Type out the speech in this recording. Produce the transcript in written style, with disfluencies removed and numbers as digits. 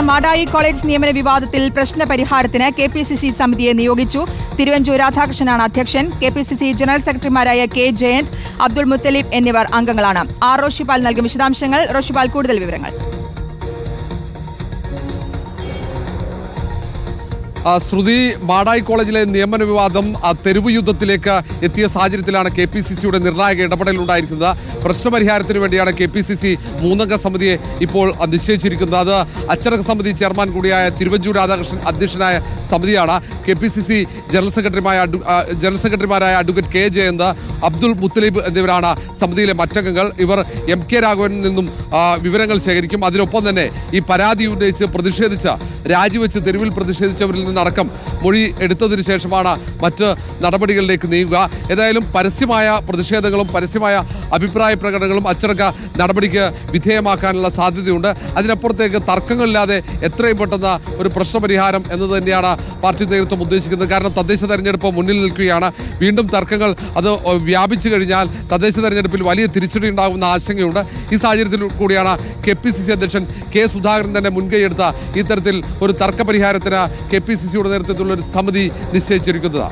Madayi college നിയമന വിവാദത്തിൽ പ്രശ്ന പരിഹാരത്തിന് KPCC സമിതിയെ നിയോഗിച്ചു. തിരുവഞ്ചൂർ രാധാകൃഷ്ണനാണ് അധ്യക്ഷൻ. KPCC ജനറൽ സെക്രട്ടറിമാരായ K ജയന്ത്, അബ്ദുൾ മുത്തലിബ് എന്നിവർ അംഗങ്ങളാണ്. റോഷിപാൽ നൽകും വിശദാംശങ്ങൾ. റോഷിപാൽ, കൂടുതൽ വിവരങ്ങൾ. ശ്രുതി, മാടായി കോളേജിലെ നിയമന വിവാദം തെരുവ് യുദ്ധത്തിലേക്ക് എത്തിയ സാഹചര്യത്തിലാണ് KPCCയുടെ നിർണായക ഇടപെടലുണ്ടായിരിക്കുന്നത്. പ്രശ്നപരിഹാരത്തിന് വേണ്ടിയാണ് KPCC 3-അംഗ സമിതിയെ ഇപ്പോൾ നിശ്ചയിച്ചിരിക്കുന്നത്. അത് അച്ചടക്ക സമിതി ചെയർമാൻ കൂടിയായ തിരുവഞ്ചൂർ രാധാകൃഷ്ണൻ അധ്യക്ഷനായ സമിതിയാണ്. KPCC ജനറൽ സെക്രട്ടറിമാരായ അഡ്വക്കേറ്റ് K ജയന്ത്, അബ്ദുൾ മുത്തലിബ് എന്നിവരാണ് സമിതിയിലെ മറ്റംഗങ്ങൾ. ഇവർ MK രാഘവനിൽ നിന്നും വിവരങ്ങൾ ശേഖരിക്കും. അതിനൊപ്പം തന്നെ ഈ പരാതി ഉന്നയിച്ച് രാജിവെച്ച് തെരുവിൽ പ്രതിഷേധിച്ചവരിൽ നിന്നടക്കം മൊഴി എടുത്തതിനു ശേഷമാണ് മറ്റ് നടപടികളിലേക്ക് നീങ്ങുക. ഏതായാലും പരസ്യമായ പ്രതിഷേധങ്ങളും പരസ്യമായ അഭിപ്രായ പ്രകടനങ്ങളും അച്ചടക്ക നടപടിക്ക് വിധേയമാക്കാനുള്ള സാധ്യതയുണ്ട്. അതിനപ്പുറത്തേക്ക് തർക്കങ്ങളില്ലാതെ എത്രയും പെട്ടെന്ന് ഒരു പ്രശ്നപരിഹാരം എന്നത് തന്നെയാണ് പാർട്ടി നേതൃത്വം ഉദ്ദേശിക്കുന്നത്. കാരണം തദ്ദേശ തെരഞ്ഞെടുപ്പ് മുന്നിൽ നിൽക്കുകയാണ്. വീണ്ടും തർക്കങ്ങൾ അത് വ്യാപിച്ചു കഴിഞ്ഞാൽ തദ്ദേശ തെരഞ്ഞെടുപ്പിൽ വലിയ തിരിച്ചടി ഉണ്ടാകുന്ന ആശങ്കയുണ്ട്. ഈ സാഹചര്യത്തിൽ കൂടിയാണ് KPCC അധ്യക്ഷൻ K സുധാകരൻ തന്നെ മുൻകൈയെടുത്ത ഇത്തരത്തിൽ ഒരു തർക്ക പരിഹാരത്തിന് KPCCയുടെ നേതൃത്വത്തിലുള്ള ഒരു സമിതി നിശ്ചയിച്ചിരിക്കുന്നത്.